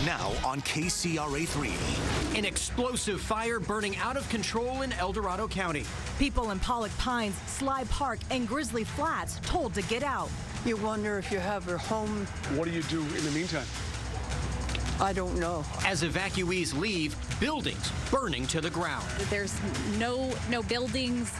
Now on KCRA3. An explosive fire burning out of control in El Dorado County. People in Pollock Pines, Sly Park, and Grizzly Flats told to get out. You wonder if you have your home. What do you do in the meantime? I don't know. As evacuees leave, buildings burning to the ground. There's no buildings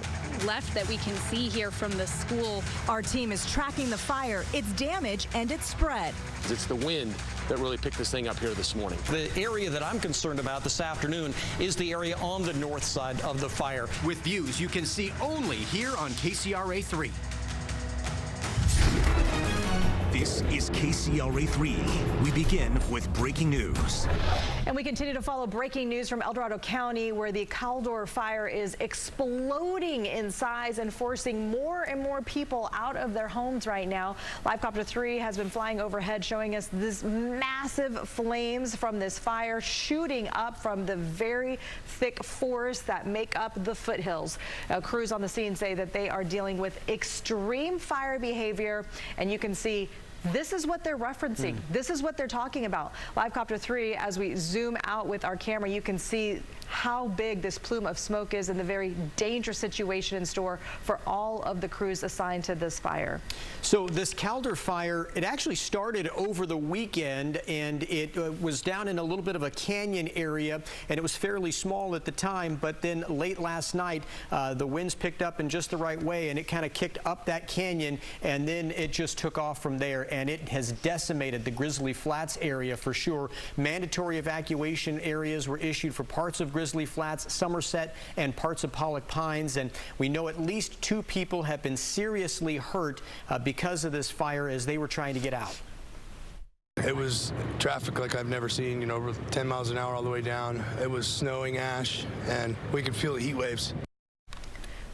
left that we can see here from the school. Our team is tracking the fire, its damage, and its spread. It's the wind that really picked this thing up here this morning. The area that I'm concerned about this afternoon is the area on the north side of the fire. With views you can see only here on KCRA3. This is KCRA3. We begin with breaking news. And we continue to follow breaking news from El Dorado County, where the Caldor fire is exploding in size and forcing more and more people out of their homes right now. Livecopter 3 has been flying overhead, showing us this massive flames from this fire shooting up from the very thick forests that make up the foothills. Crews on the scene say that they are dealing with extreme fire behavior, and you can see this is what they're referencing. This is what they're talking about. Livecopter 3, as we zoom out with our camera, you can see how big this plume of smoke is and the very dangerous situation in store for all of the crews assigned to this fire. So this Caldor fire, it actually started over the weekend, and it was down in a little bit of a canyon area, and it was fairly small at the time, but then late last night the winds picked up in just the right way, and it kind of kicked up that canyon, and then it just took off from there, and it has decimated the Grizzly Flats area for sure. Mandatory evacuation areas were issued for parts of Grizzly Flats, Somerset, and parts of Pollock Pines, and we know at least 2 people have been seriously hurt because of this fire as they were trying to get out. It was traffic like I've never seen, you know, 10 miles an hour all the way down. It was snowing ash, and we could feel the heat waves.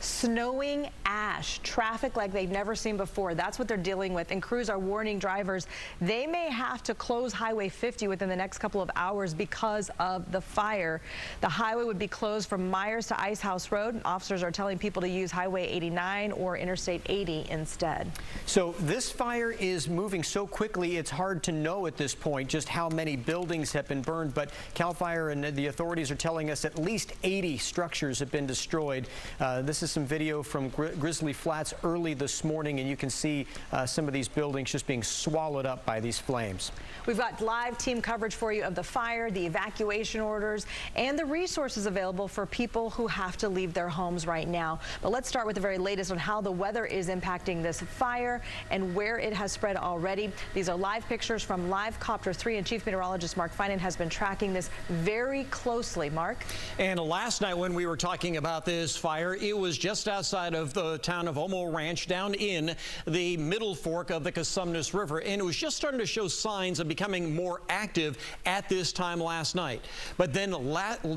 Snowing ash, traffic like they've never seen before. That's what they're dealing with, and crews are warning drivers they may have to close Highway 50 within the next couple of hours because of the fire. The highway would be closed from Myers to Ice House Road. Officers are telling people to use Highway 89 or Interstate 80 instead. So this fire is moving so quickly, it's hard to know at this point just how many buildings have been burned, but CAL FIRE and the authorities are telling us at least 80 structures have been destroyed. This is some video from Grizzly Flats early this morning, and you can see some of these buildings just being swallowed up by these flames. We've got live team coverage for you of the fire, the evacuation orders, and the resources available for people who have to leave their homes right now. But let's start with the very latest on how the weather is impacting this fire and where it has spread already. These are live pictures from Livecopter 3, and Chief Meteorologist Mark Finan has been tracking this very closely. Mark? And last night when we were talking about this fire, it was just outside of the town of Omo Ranch, down in the middle fork of the Cosumnes River, and it was just starting to show signs of becoming more active at this time last night. But then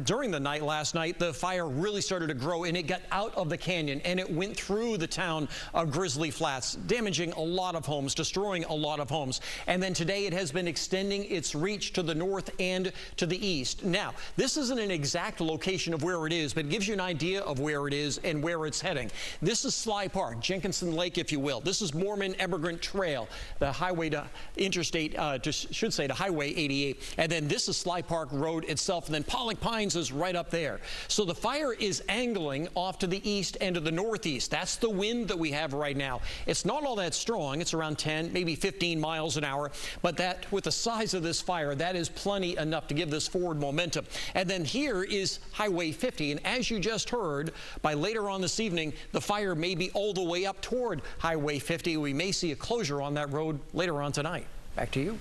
during the night last night, the fire really started to grow, and it got out of the canyon, and it went through the town of Grizzly Flats, damaging a lot of homes, destroying a lot of homes. And then today it has been extending its reach to the north and to the east. Now, this isn't an exact location of where it is, but it gives you an idea of where it is and where it's heading. This is Sly Park, Jenkinson Lake, if you will. This is Mormon Emigrant Trail, the highway to interstate, to Highway 88. And then this is Sly Park Road itself. And then Pollock Pines is right up there. So the fire is angling off to the east and to the northeast. That's the wind that we have right now. It's not all that strong. It's around 10, maybe 15 miles an hour. But that, with the size of this fire, that is plenty enough to give this forward momentum. And then here is Highway 50. And as you just heard, by later on this evening, the fire may be all the way up toward Highway 50. We may see a closure on that road later on tonight. Back to you.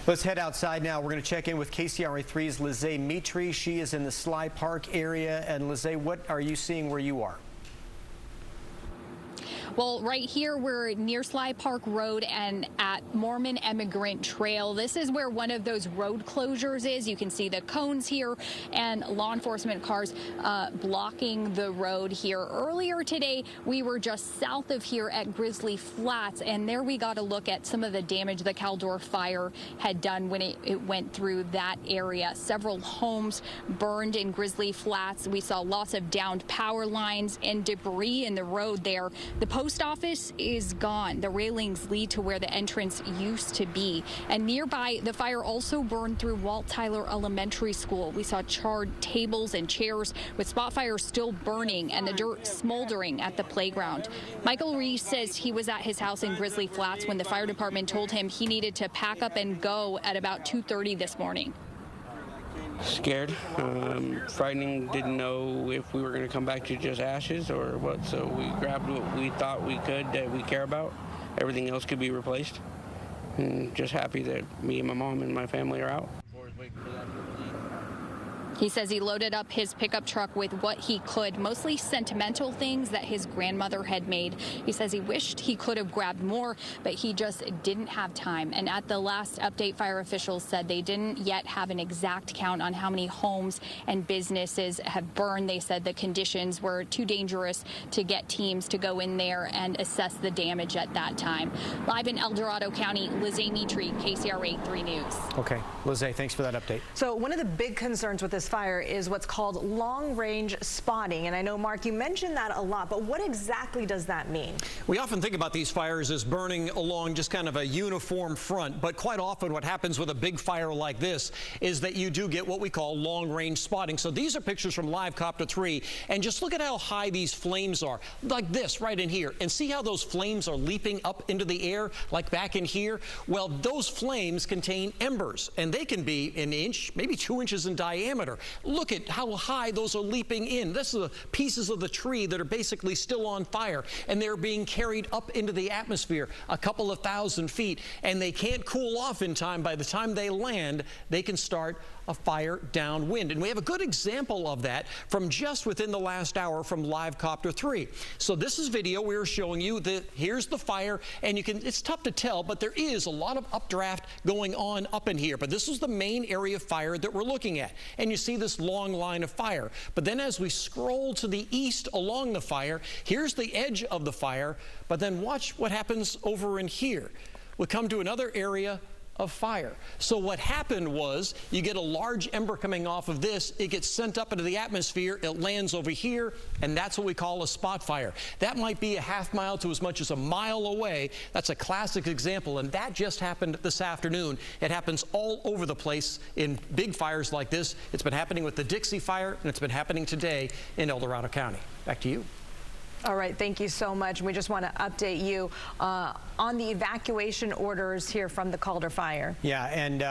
Let's head outside now. We're going to check in with KCRA3's Lizzie Mitri. She is in the Sly Park area. And Lizzie, what are you seeing where you are? Well, right here, we're near Sly Park Road and at Mormon Emigrant Trail. This is where one of those road closures is. You can see the cones here and law enforcement cars blocking the road here. Earlier today, we were just south of here at Grizzly Flats, and there we got a look at some of the damage the Caldor fire had done when it went through that area. Several homes burned in Grizzly Flats. We saw lots of downed power lines and debris in the road there. The post office is gone. The railings lead to where the entrance used to be. And nearby, the fire also burned through Walt Tyler Elementary School. We saw charred tables and chairs with spot fires still burning and the dirt smoldering at the playground. Michael Reese says he was at his house in Grizzly Flats when the fire department told him he needed to pack up and go at about 2:30 this morning. Scared, frightening, didn't know if we were going to come back to just ashes or what, so we grabbed what we thought we could that we care about. Everything else could be replaced, and just happy that me and my mom and my family are out. He says he loaded up his pickup truck with what he could, mostly sentimental things that his grandmother had made. He says he wished he could have grabbed more, but he just didn't have time. And at the last update, fire officials said they didn't yet have an exact count on how many homes and businesses have burned. They said the conditions were too dangerous to get teams to go in there and assess the damage at that time. Live in El Dorado County, Lizzie Mitri, KCRA 3 News. Okay, Lizzie, thanks for that update. So one of the big concerns with this fire is what's called long-range spotting. And I know, Mark, you mentioned that a lot, but what exactly does that mean? We often think about these fires as burning along just kind of a uniform front, but quite often what happens with a big fire like this is that you do get what we call long-range spotting. So these are pictures from Live Copter 3, and just look at how high these flames are, like this right in here, and see how those flames are leaping up into the air, like back in here? Well, those flames contain embers, and they can be an inch, maybe 2 inches in diameter. Look at how high those are leaping in. This is the pieces of the tree that are basically still on fire, and they're being carried up into the atmosphere a couple of thousand feet, and they can't cool off in time. By the time they land, they can start a fire downwind. And we have a good example of that from just within the last hour from Live Copter 3. So this is video we were showing you. Here's the fire, and it's tough to tell, but there is a lot of updraft going on up in here. But this is the main area of fire that we're looking at. And you see this long line of fire. But then as we scroll to the east along the fire, here's the edge of the fire. But then watch what happens over in here. We come to another area of fire. So what happened was you get a large ember coming off of this, it gets sent up into the atmosphere, it lands over here, and that's what we call a spot fire. That might be a half mile to as much as a mile away. That's a classic example, and that just happened this afternoon. It happens all over the place in big fires like this. It's been happening with the Dixie Fire, and it's been happening today in El Dorado County. Back to you. All right, thank you so much. We just want to update you on the evacuation orders here from the Calder fire. Yeah, and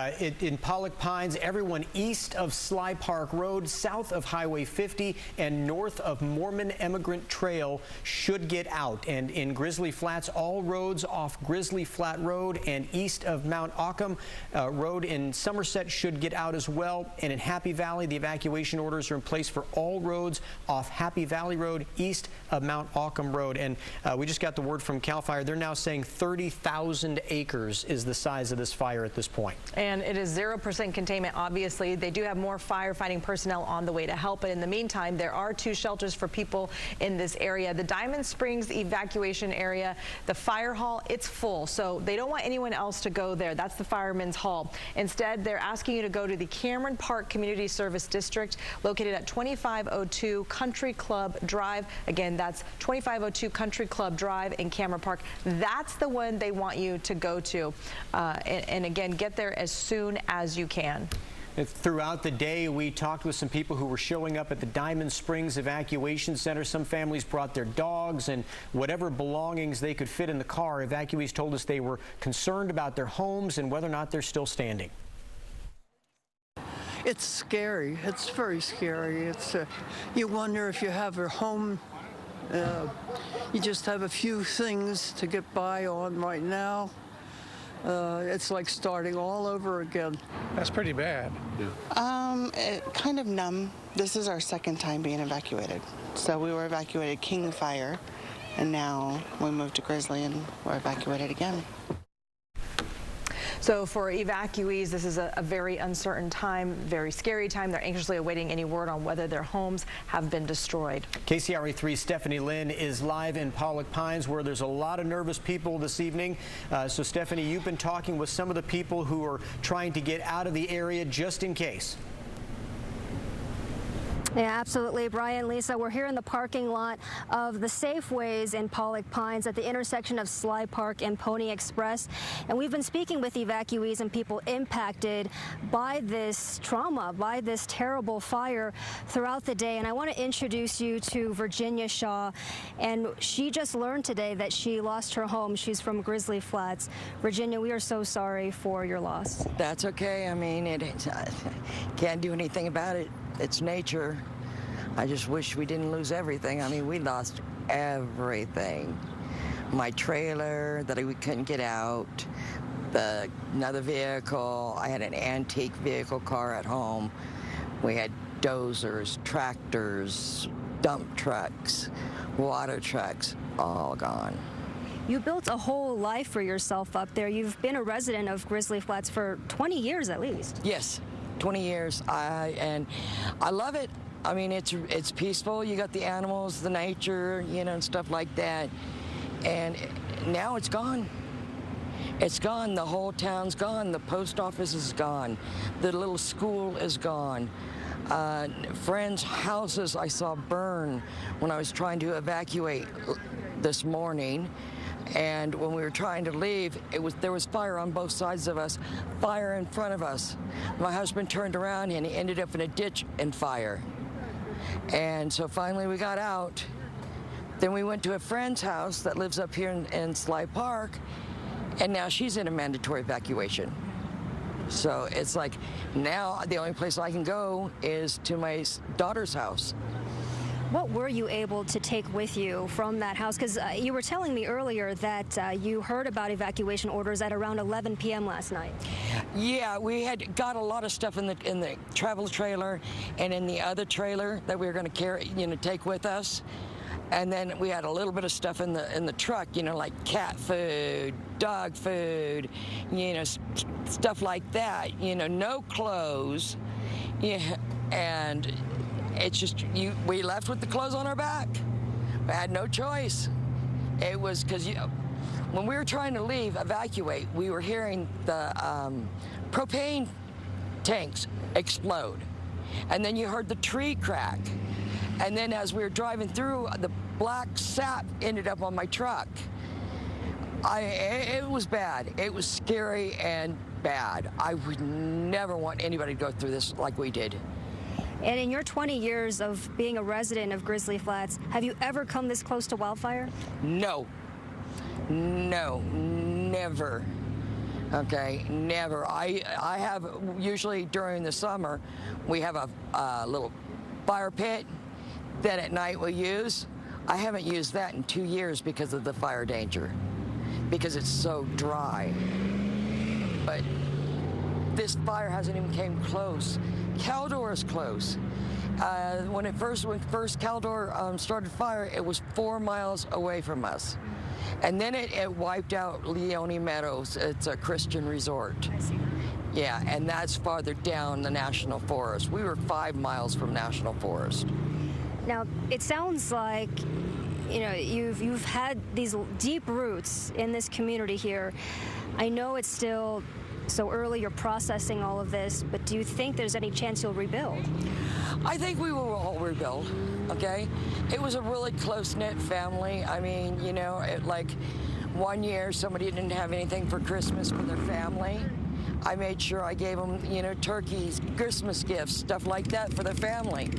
in Pollock Pines, everyone east of Sly Park Road, south of Highway 50, and north of Mormon Emigrant Trail should get out. And in Grizzly Flats, all roads off Grizzly Flat Road and east of Mount Ockham Road in Somerset should get out as well. And in Happy Valley, the evacuation orders are in place for all roads off Happy Valley Road east of Mount Ockham Road. And we just got the word from CAL FIRE. They're now saying 30,000 acres is the size of this fire at this point. And it is 0% containment, obviously. They do have more firefighting personnel on the way to help. But in the meantime, there are 2 shelters for people in this area. The Diamond Springs evacuation area, the fire hall, it's full. So they don't want anyone else to go there. That's the fireman's hall. Instead, they're asking you to go to the Cameron Park Community Service District, located at 2502 Country Club Drive. Again, that's 2502 Country Club Drive in Cameron Park. That's the one they want you to go to. And again, get there as soon as you can. Throughout the day, we talked with some people who were showing up at the Diamond Springs Evacuation Center. Some families brought their dogs and whatever belongings they could fit in the car. Evacuees told us they were concerned about their homes and whether or not they're still standing. It's scary. It's very scary. It's you wonder if you have your home. You just have a few things to get by on right now. It's like starting all over again. That's pretty bad. Kind of numb. This is our second time being evacuated. So we were evacuated King Fire, and now we moved to Grizzly and we're evacuated again. So for evacuees, this is a very uncertain time, very scary time. They're anxiously awaiting any word on whether their homes have been destroyed. KCRA 3's Stephanie Lynn is live in Pollock Pines, where there's a lot of nervous people this evening. So Stephanie, you've been talking with some of the people who are trying to get out of the area just in case. Yeah, absolutely. Brian, Lisa, we're here in the parking lot of the Safeways in Pollock Pines at the intersection of Sly Park and Pony Express. And we've been speaking with evacuees and people impacted by this trauma, by this terrible fire throughout the day. And I want to introduce you to Virginia Shaw. And she just learned today that she lost her home. She's from Grizzly Flats. Virginia, we are so sorry for your loss. That's okay. I mean, can't do anything about it. It's nature. I just wish we didn't lose everything. I mean, we lost everything. My trailer that we couldn't get out, another vehicle. I had an antique vehicle car at home. We had dozers, tractors, dump trucks, water trucks, all gone. You built a whole life for yourself up there. You've been a resident of Grizzly Flats for 20 years at least. Yes. 20 years, and I love it. I mean, it's peaceful. You got the animals, the nature, you know, and stuff like that. And now it's gone. It's gone. The whole town's gone. The post office is gone. The little school is gone. Friends' houses I saw burn when I was trying to evacuate this morning. And when we were trying to leave, there was fire on both sides of us, fire in front of us. My husband turned around and he ended up in a ditch in fire. And so finally we got out. Then we went to a friend's house that lives up here in Sly Park, and now she's in a mandatory evacuation. So it's like now the only place I can go is to my daughter's house. What were you able to take with you from that house? Because you were telling me earlier that you heard about evacuation orders at around 11 p.m. last night. Yeah, we had got a lot of stuff in the travel trailer and in the other trailer that we were going to carry, take with us. And then we had a little bit of stuff in the truck, like cat food, dog food, stuff like that. No clothes. Yeah, and it's just we left with the clothes on our back. We had no choice. It was because when we were trying to evacuate, we were hearing the propane tanks explode, and then you heard the tree crack. And then as we were driving through, the black sap ended up on my truck. It was bad. It was scary and bad. I would never want anybody to go through this like we did. And in your 20 years of being a resident of Grizzly Flats, have you ever come this close to wildfire? No. No, never. Okay, never. I have, usually during the summer, we have a little fire pit that at night we use. I haven't used that in 2 years because of the fire danger, because it's so dry. But this fire hasn't even came close. Caldor is close. When first Caldor started fire, it was 4 miles away from us. And then it wiped out Leone Meadows. It's a Christian resort. I see. Yeah, and that's farther down the National Forest. We were 5 miles from National Forest. Now, it sounds like, you've had these deep roots in this community here. I know it's still so early, you're processing all of this, but do you think there's any chance you'll rebuild? I think we will all rebuild, okay? It was a really close-knit family. I mean, like 1 year, somebody didn't have anything for Christmas for their family. I made sure I gave them, turkeys, Christmas gifts, stuff like that for their family.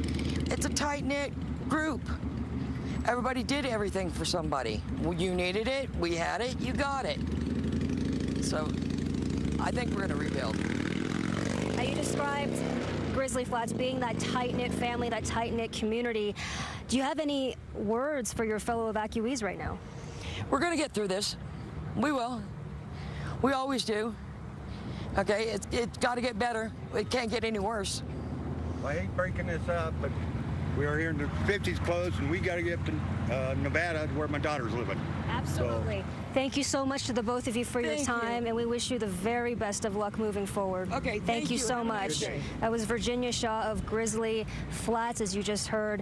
It's a tight-knit group. Everybody did everything for somebody. You needed it, we had it, you got it. So I think we're going to rebuild. Now, you described Grizzly Flats being that tight-knit family, that tight-knit community. Do you have any words for your fellow evacuees right now? We're going to get through this. We will. We always do. Okay, it's got to get better. It can't get any worse. I hate breaking this up, but we are here in the 50s close, and we got to get to Nevada, where my daughter's living. Absolutely. So, Thank you so much to the both of you for your time, and we wish you the very best of luck moving forward. Okay, thank you so much. That was Virginia Shaw of Grizzly Flats, as you just heard.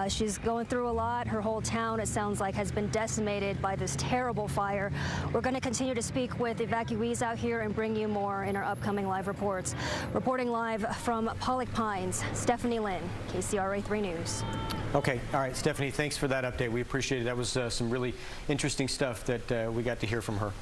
She's going through a lot. Her whole town, it sounds like, has been decimated by this terrible fire. We're going to continue to speak with evacuees out here and bring you more in our upcoming live reports. Reporting live from Pollock Pines, Stephanie Lynn, KCRA 3 News. Okay, all right, Stephanie, thanks for that update. We appreciate it. That was some really interesting stuff that we got to hear from her.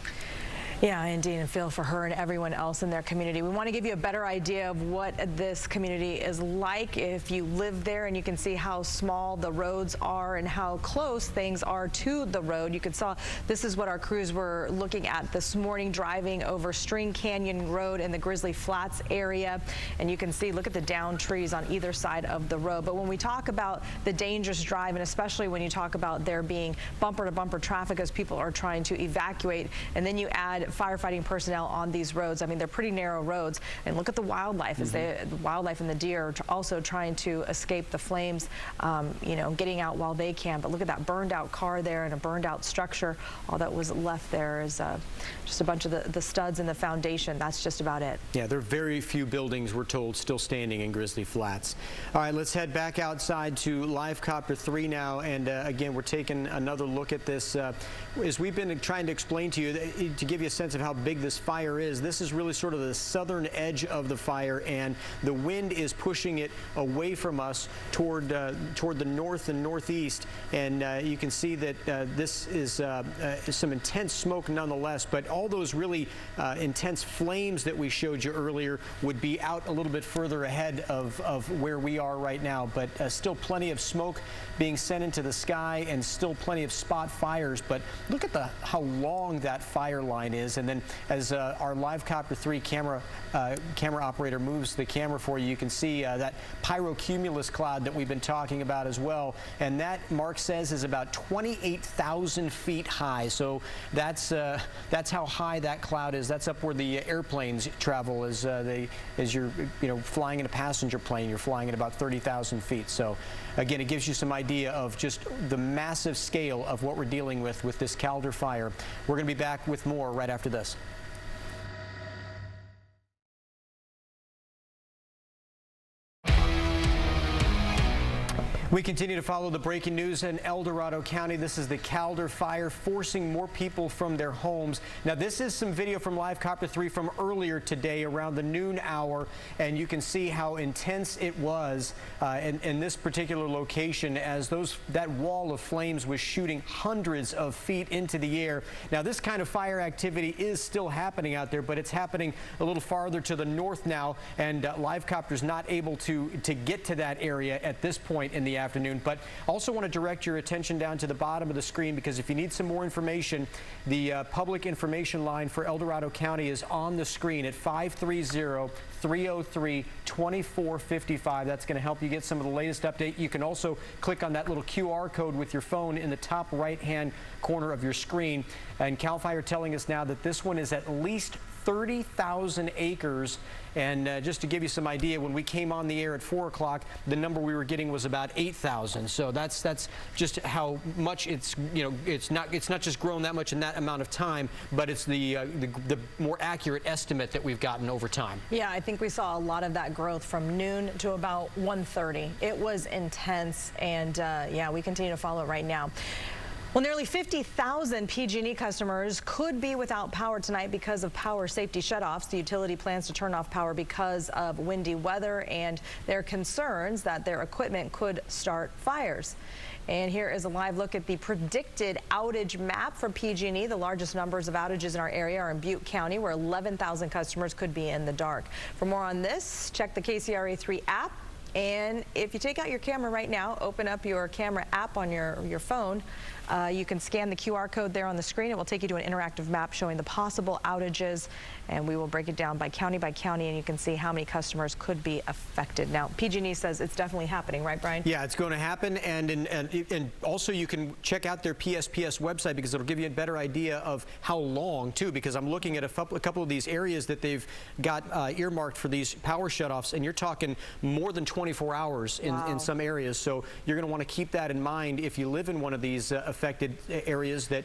Yeah, indeed, and feel for her and everyone else in their community. We want to give you a better idea of what this community is like if you live there, and you can see how small the roads are and how close things are to the road. You can saw this is what our crews were looking at this morning, driving over String Canyon Road in the Grizzly Flats area, and you can see, look at the downed trees on either side of the road. But when we talk about the dangerous drive, and especially when you talk about there being bumper-to-bumper traffic as people are trying to evacuate, and then you add firefighting personnel on these roads. I mean, they're pretty narrow roads, and look at the wildlife as the wildlife and the deer are also trying to escape the flames, you know, getting out while they can. But look at that burned out car there and a burned out structure. All that was left there is just a bunch of the studs and the foundation. That's just about it. Yeah, there are very few buildings, we're told, still standing in Grizzly Flats. All right, let's head back outside to Live Copter 3 now, and again, we're taking another look at this. As we've been trying to explain to you, to give you a sense of how big this fire is, this is really sort of the southern edge of the fire, and the wind is pushing it away from us toward the north and northeast, and you can see that this is some intense smoke nonetheless, but all those really intense flames that we showed you earlier would be out a little bit further ahead of where we are right now, but still plenty of smoke being sent into the sky and still plenty of spot fires. But look at how long that fire line is, and then as our Live Copter 3 camera operator moves the camera for you, you can see that pyrocumulus cloud that we've been talking about as well, and that, Mark says, is about 28,000 feet high. So that's how high that cloud is. That's up where the airplanes travel as you're flying in a passenger plane. You're flying at about 30,000 feet. So again, it gives you some idea of just the massive scale of what we're dealing with this Calder fire. We're going to be back with more right after this. We continue to follow the breaking news in El Dorado County. This is the Calder fire forcing more people from their homes. Now, this is some video from Live Copter 3 from earlier today around the noon hour, and you can see how intense it was in this particular location as that wall of flames was shooting hundreds of feet into the air. Now, this kind of fire activity is still happening out there, but it's happening a little farther to the north now, and Live Copter's not able to get to that area at this point in the afternoon. But also want to direct your attention down to the bottom of the screen, because if you need some more information, the public information line for El Dorado County is on the screen at 530-303-2455. That's going to help you get some of the latest update. You can also click on that little QR code with your phone in the top right-hand corner of your screen. And CAL FIRE telling us now that this one is at least 30,000 acres. And just to give you some idea, when we came on the air at 4 o'clock, the number we were getting was about 8,000. So that's just how much it's not just grown that much in that amount of time, but it's the more accurate estimate that we've gotten over time. Yeah, I think we saw a lot of that growth from noon to about 1:30. It was intense, and yeah, we continue to follow it right now. Well, nearly 50,000 PG&E customers could be without power tonight because of power safety shutoffs. The utility plans to turn off power because of windy weather and their concerns that their equipment could start fires. And here is a live look at the predicted outage map for PG&E. The largest numbers of outages in our area are in Butte County, where 11,000 customers could be in the dark. For more on this, check the KCRA 3 app. And if you take out your camera right now, open up your camera app on your phone, you can scan the QR code there on the screen. It will take you to an interactive map showing the possible outages, and we will break it down by county, and you can see how many customers could be affected. Now, PG&E says it's definitely happening, right, Brian? Yeah, it's going to happen, and also you can check out their PSPS website, because it'll give you a better idea of how long, too, because I'm looking at a couple of these areas that they've got earmarked for these power shutoffs, and you're talking more than 20 24 hours in some areas. So you're going to want to keep that in mind if you live in one of these affected areas, that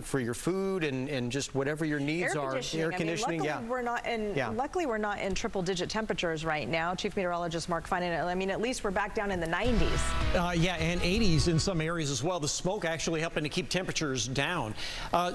for your food and just whatever your needs are. Air conditioning, luckily we're not in. Luckily, we're not in triple-digit temperatures right now. Chief Meteorologist Mark Finan. I mean, at least we're back down in the 90s. Yeah, and 80s in some areas as well. The smoke actually helping to keep temperatures down.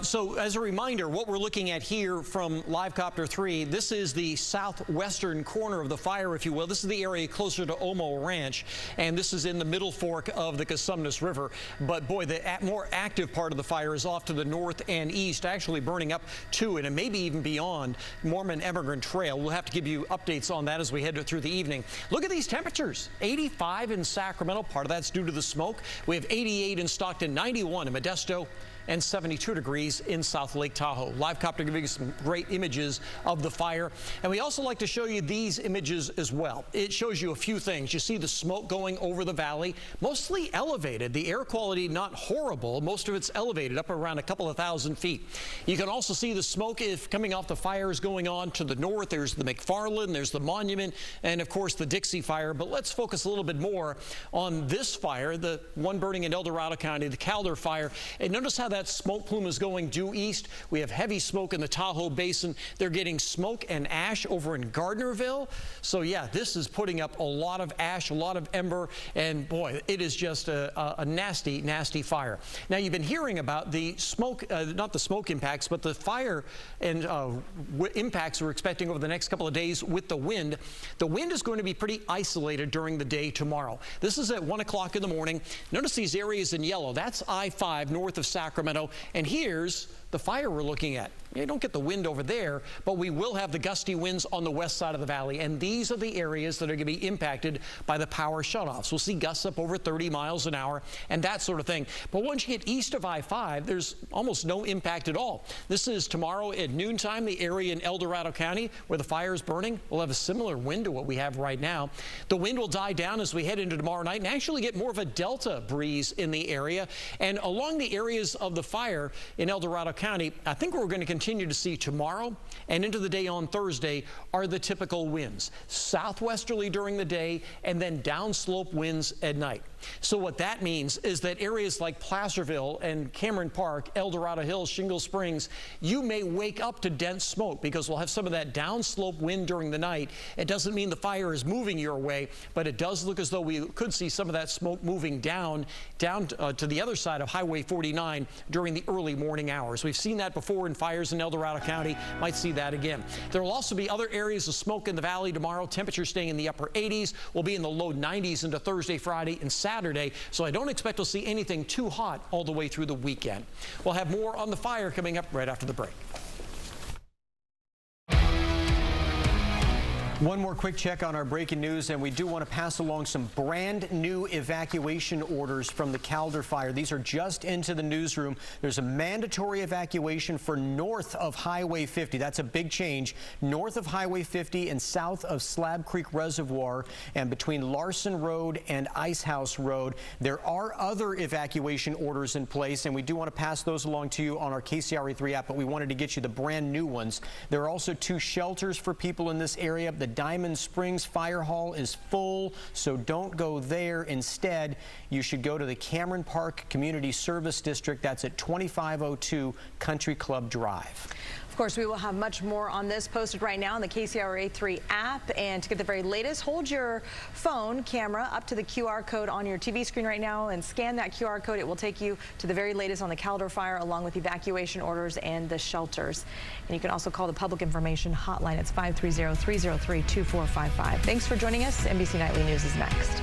So as a reminder, what we're looking at here from Livecopter 3, this is the southwestern corner of the fire, if you will. This is the area closer to Omo Ranch, and this is in the middle fork of the Cosumnes River. But boy, the more active part of the fire is off to the north and east, actually burning up to and maybe even beyond Mormon Emigrant Trail. We'll have to give you updates on that as we head through the evening. Look at these temperatures. 85 in Sacramento. Part of that's due to the smoke. We have 88 in Stockton, 91 in Modesto, and 72 degrees in South Lake Tahoe. Livecopter giving you some great images of the fire. And we also like to show you these images as well. It shows you a few things. You see the smoke going over the valley, mostly elevated. The air quality not horrible. Most of it's elevated up around a couple of thousand feet. You can also see the smoke if coming off the fires going on to the north. There's the McFarland, there's the Monument, and of course the Dixie Fire. But let's focus a little bit more on this fire, the one burning in El Dorado County, the Calder Fire. And notice how that smoke plume is going due east. We have heavy smoke in the Tahoe Basin. They're getting smoke and ash over in Gardnerville. So yeah, this is putting up a lot of ash, a lot of ember, and boy, it is just a nasty, nasty fire. Now, you've been hearing about the smoke, not the smoke impacts, but the fire and impacts we're expecting over the next couple of days with the wind. The wind is going to be pretty isolated during the day tomorrow. This is at 1 o'clock in the morning. Notice these areas in yellow. That's I-5 north of Sacramento. And here's the fire we're looking at. You don't get the wind over there, but we will have the gusty winds on the west side of the valley. And these are the areas that are going to be impacted by the power shutoffs. We'll see gusts up over 30 miles an hour and that sort of thing. But once you get east of I-5, there's almost no impact at all. This is tomorrow at noontime, the area in El Dorado County where the fire is burning. We'll have a similar wind to what we have right now. The wind will die down as we head into tomorrow night and actually get more of a delta breeze in the area. And along the areas of the fire in El Dorado County, I think we're going to continue to see tomorrow and into the day on Thursday are the typical winds. Southwesterly during the day and then downslope winds at night. So what that means is that areas like Placerville and Cameron Park, El Dorado Hills, Shingle Springs, you may wake up to dense smoke because we'll have some of that downslope wind during the night. It doesn't mean the fire is moving your way, but it does look as though we could see some of that smoke moving down to the other side of Highway 49 during the early morning hours. We've seen that before in fires in El Dorado County. Might see that again. There will also be other areas of smoke in the valley tomorrow. Temperatures staying in the upper 80s. We'll be in the low 90s into Thursday, Friday, and Saturday. So I don't expect to see anything too hot all the way through the weekend. We'll have more on the fire coming up right after the break. One more quick check on our breaking news, and we do want to pass along some brand new evacuation orders from the Calder Fire. These are just into the newsroom. There's a mandatory evacuation for north of Highway 50. That's a big change. North of Highway 50 and south of Slab Creek Reservoir and between Larson Road and Icehouse Road. There are other evacuation orders in place, and we do want to pass those along to you on our KCRA3 app, but we wanted to get you the brand new ones. There are also 2 shelters for people in this area. The Diamond Springs Fire Hall is full, so don't go there. Instead, you should go to the Cameron Park Community Service District. That's at 2502 Country Club Drive. Of course, we will have much more on this posted right now on the KCRA3 app. And to get the very latest, hold your phone camera up to the QR code on your TV screen right now and scan that QR code. It will take you to the very latest on the Calder Fire, along with evacuation orders and the shelters. And you can also call the Public Information Hotline. It's 530-303-2455. Thanks for joining us. NBC Nightly News is next.